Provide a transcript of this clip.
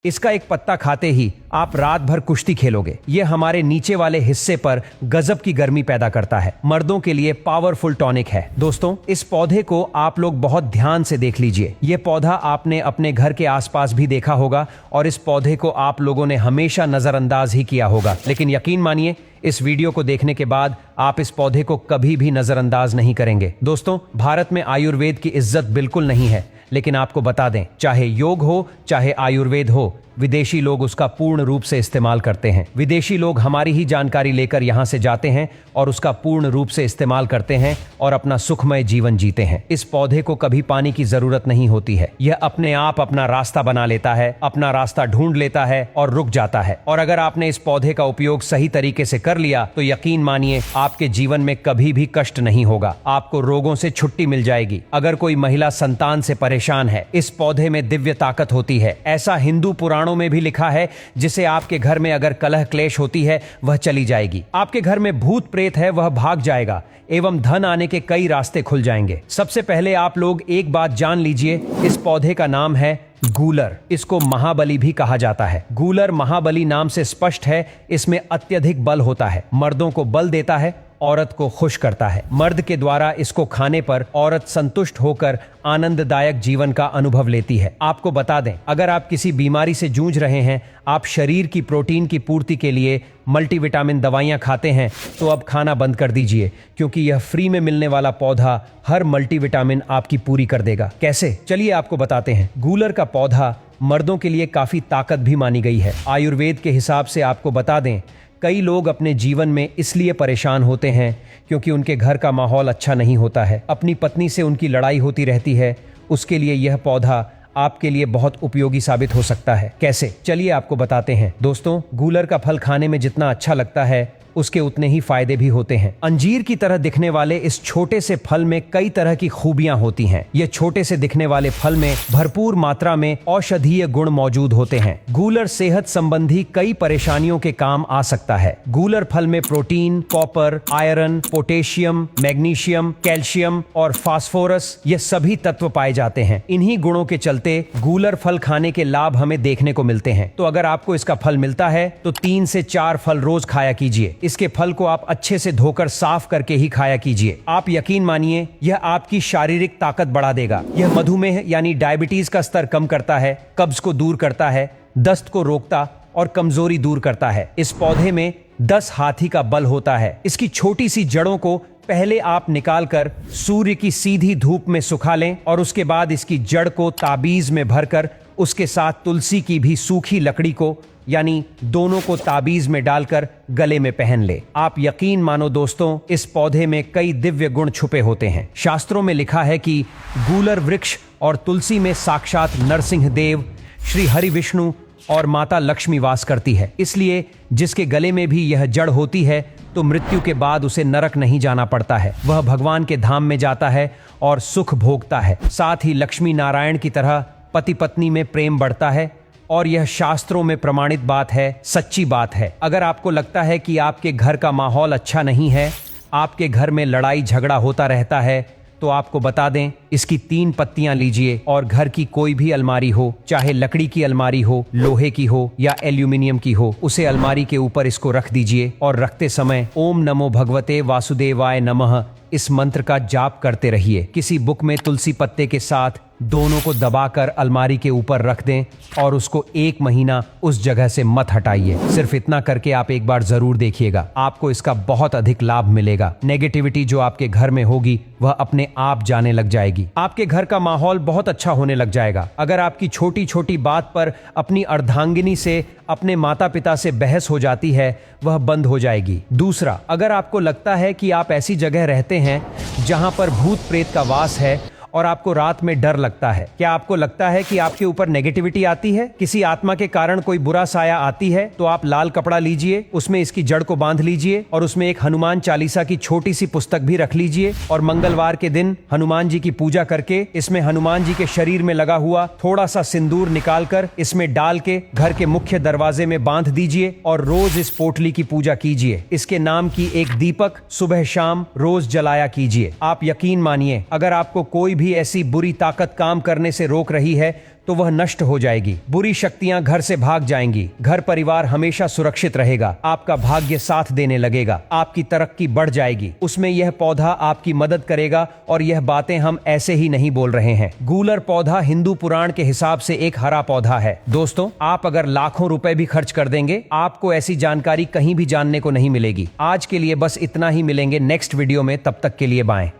इसका एक पत्ता खाते ही आप रात भर कुश्ती खेलोगे। ये हमारे नीचे वाले हिस्से पर गजब की गर्मी पैदा करता है। मर्दों के लिए पावरफुल टॉनिक है। दोस्तों, इस पौधे को आप लोग बहुत ध्यान से देख लीजिए। ये पौधा आपने अपने घर के आसपास भी देखा होगा और इस पौधे को आप लोगों ने हमेशा नजरअंदाज ही किया होगा, लेकिन यकीन मानिए इस वीडियो को देखने के बाद आप इस पौधे को कभी भी नजरअंदाज नहीं करेंगे। दोस्तों, भारत में आयुर्वेद की इज्जत बिल्कुल नहीं है, लेकिन आपको बता दें, चाहे योग हो चाहे आयुर्वेद हो, विदेशी लोग उसका पूर्ण रूप से इस्तेमाल करते हैं। विदेशी लोग हमारी ही जानकारी लेकर यहां से जाते हैं और उसका पूर्ण रूप से इस्तेमाल करते हैं और अपना सुखमय जीवन जीते हैं। इस पौधे को कभी पानी की जरूरत नहीं होती है। यह अपने आप अपना रास्ता बना लेता है, अपना रास्ता ढूंढ लेता है और रुक जाता है। और अगर आपने इस पौधे का उपयोग सही तरीके से कर लिया तो यकीन मानिए आपके जीवन में कभी भी कष्ट नहीं होगा। आपको रोगों से छुट्टी मिल जाएगी। अगर कोई महिला संतान से परेशान है, इस पौधे में दिव्य ताकत होती है। ऐसा हिंदू पुराणों में भी लिखा है, जिसे आपके घर में अगर कलह क्लेश होती है वह चली जाएगी। आपके घर में भूत प्रेत है वह भाग जाएगा एवं धन आने के कई रास्ते खुल जाएंगे। सबसे पहले आप लोग एक बात जान लीजिए, इस पौधे का नाम है गूलर। इसको महाबली भी कहा जाता है। गूलर महाबली नाम से स्पष्ट है, इसमें अत्यधिक बल होता है। मर्दों को बल देता है, औरत को खुश करता है। मर्द के द्वारा इसको खाने पर औरत संतुष्ट होकर आनंददायक जीवन का अनुभव लेती है। आपको बता दें, अगर आप किसी बीमारी से जूझ रहे हैं, आप शरीर की प्रोटीन की पूर्ति के लिए मल्टीविटामिन दवाइयां खाते हैं, तो अब खाना बंद कर दीजिए, क्योंकि यह फ्री में मिलने वाला पौधा हर मल्टीविटामिन आपकी पूरी कर देगा। कैसे? चलिए आपको बताते हैं। गूलर का पौधा मर्दों के लिए काफी ताकत भी मानी गई है। आयुर्वेद के हिसाब से आपको बता दें, कई लोग अपने जीवन में इसलिए परेशान होते हैं क्योंकि उनके घर का माहौल अच्छा नहीं होता है। अपनी पत्नी से उनकी लड़ाई होती रहती है। उसके लिए यह पौधा आपके लिए बहुत उपयोगी साबित हो सकता है। कैसे? चलिए आपको बताते हैं। दोस्तों, गूलर का फल खाने में जितना अच्छा लगता है, उसके उतने ही फायदे भी होते हैं। अंजीर की तरह दिखने वाले इस छोटे से फल में कई तरह की खूबियां होती हैं। ये छोटे से दिखने वाले फल में भरपूर मात्रा में औषधीय गुण मौजूद होते हैं। गूलर सेहत संबंधी कई परेशानियों के काम आ सकता है। गूलर फल में protein, copper, iron, potassium, magnesium, calcium और फास्फोरस ये सभी तत्व पाए जाते हैं। इन्हीं गुणों के चलते गूलर फल खाने के लाभ हमें देखने को मिलते हैं। तो अगर आपको इसका फल मिलता है तो 3 से 4 फल रोज खाया कीजिए। इसके फल को आप अच्छे से धोकर साफ करके ही खाया कीजिए। आप यकीन मानिए, यह आपकी शारीरिक ताकत बढ़ा देगा। यह मधुमेह यानी डायबिटीज का स्तर कम करता है, कब्ज को दूर करता है, दस्त को रोकता और कमजोरी दूर करता है। इस पौधे में 10 हाथी का बल होता है। इसकी छोटी सी जड़ों को पहले आप निकालकर सूर्य की सीधी धूप में सुखा लें और उसके बाद इसकी जड़ को ताबीज में भरकर उसके साथ तुलसी की भी सूखी लकड़ी को, यानी दोनों को ताबीज में डालकर गले में पहन ले। आप यकीन मानो दोस्तों, इस पौधे में कई दिव्य गुण छुपे होते हैं। शास्त्रों में लिखा है कि गूलर वृक्ष और तुलसी में साक्षात नरसिंह देव, श्री हरि विष्णु और माता लक्ष्मी वास करती है। इसलिए जिसके गले में भी यह जड़ होती है तो मृत्यु के बाद उसे नरक नहीं जाना पड़ता है। वह भगवान के धाम में जाता है और सुख भोगता है। साथ ही लक्ष्मी नारायण की तरह पति पत्नी में प्रेम बढ़ता है और यह शास्त्रों में प्रमाणित बात है, सच्ची बात है। अगर आपको लगता है कि आपके घर का माहौल अच्छा नहीं है, आपके घर में लड़ाई झगड़ा होता रहता है, तो आपको बता दें, इसकी 3 पत्तियां लीजिए और घर की कोई भी अलमारी हो, चाहे लकड़ी की अलमारी हो, लोहे की हो या एल्यूमिनियम की हो, उसे अलमारी के ऊपर इसको रख दीजिए और रखते समय ओम नमो भगवते वासुदेवाय नमः इस मंत्र का जाप करते रहिए। किसी बुक में तुलसी पत्ते के साथ दोनों को दबाकर अलमारी के ऊपर रख दें और उसको 1 महीना उस जगह से मत हटाइए। सिर्फ इतना करके आप एक बार जरूर देखिएगा, आपको इसका बहुत अधिक लाभ मिलेगा। नेगेटिविटी जो आपके घर में होगी वह अपने आप जाने लग जाएगी। आपके घर का माहौल बहुत अच्छा होने लग जाएगा। अगर आपकी छोटी छोटी बात पर अपनी अर्धांगिनी से, अपने माता पिता से बहस हो जाती है, वह बंद हो जाएगी। दूसरा, अगर आपको लगता है कि आप ऐसी जगह रहते हैं जहां पर भूत प्रेत का वास है और आपको रात में डर लगता है, क्या आपको लगता है कि आपके ऊपर नेगेटिविटी आती है, किसी आत्मा के कारण कोई बुरा साया आती है, तो आप लाल कपड़ा लीजिए, उसमें इसकी जड़ को बांध लीजिए और उसमें एक हनुमान चालीसा की छोटी सी पुस्तक भी रख लीजिए और मंगलवार के दिन हनुमान जी की पूजा करके इसमें हनुमान जी के शरीर में लगा हुआ थोड़ा सा सिंदूर निकालकर इसमें डाल के घर के मुख्य दरवाजे में बांध दीजिए और रोज इस पोटली की पूजा कीजिए। इसके नाम की एक दीपक सुबह शाम रोज जलाया कीजिए। आप यकीन मानिए, अगर आपको कोई भी ऐसी बुरी ताकत काम करने से रोक रही है तो वह नष्ट हो जाएगी। बुरी शक्तियां घर से भाग जाएंगी। घर परिवार हमेशा सुरक्षित रहेगा। आपका भाग्य साथ देने लगेगा। आपकी तरक्की बढ़ जाएगी। उसमें यह पौधा आपकी मदद करेगा और यह बातें हम ऐसे ही नहीं बोल रहे हैं। गूलर पौधा हिंदू पुराण के हिसाब से एक हरा पौधा है। दोस्तों, आप अगर लाखों रुपए भी खर्च कर देंगे, आपको ऐसी जानकारी कहीं भी जानने को नहीं मिलेगी। आज के लिए बस इतना ही, मिलेंगे नेक्स्ट वीडियो में। तब तक के लिए बाय।